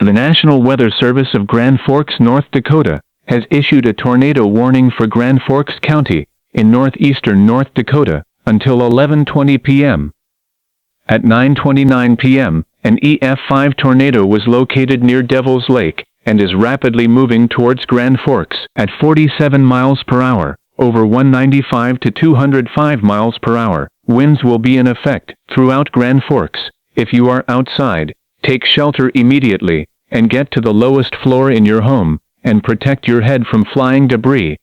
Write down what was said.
The National Weather Service of Grand Forks, North Dakota, has issued a tornado warning for Grand Forks County, in northeastern North Dakota, until 11:20 p.m. At 9:29 p.m., an EF5 tornado was located near Devil's Lake, and is rapidly moving towards Grand Forks at 47 miles per hour, over 195 to 205 miles per hour. Winds will be in effect throughout Grand Forks. If you are outside, take shelter immediately, and get to the lowest floor in your home, and protect your head from flying debris.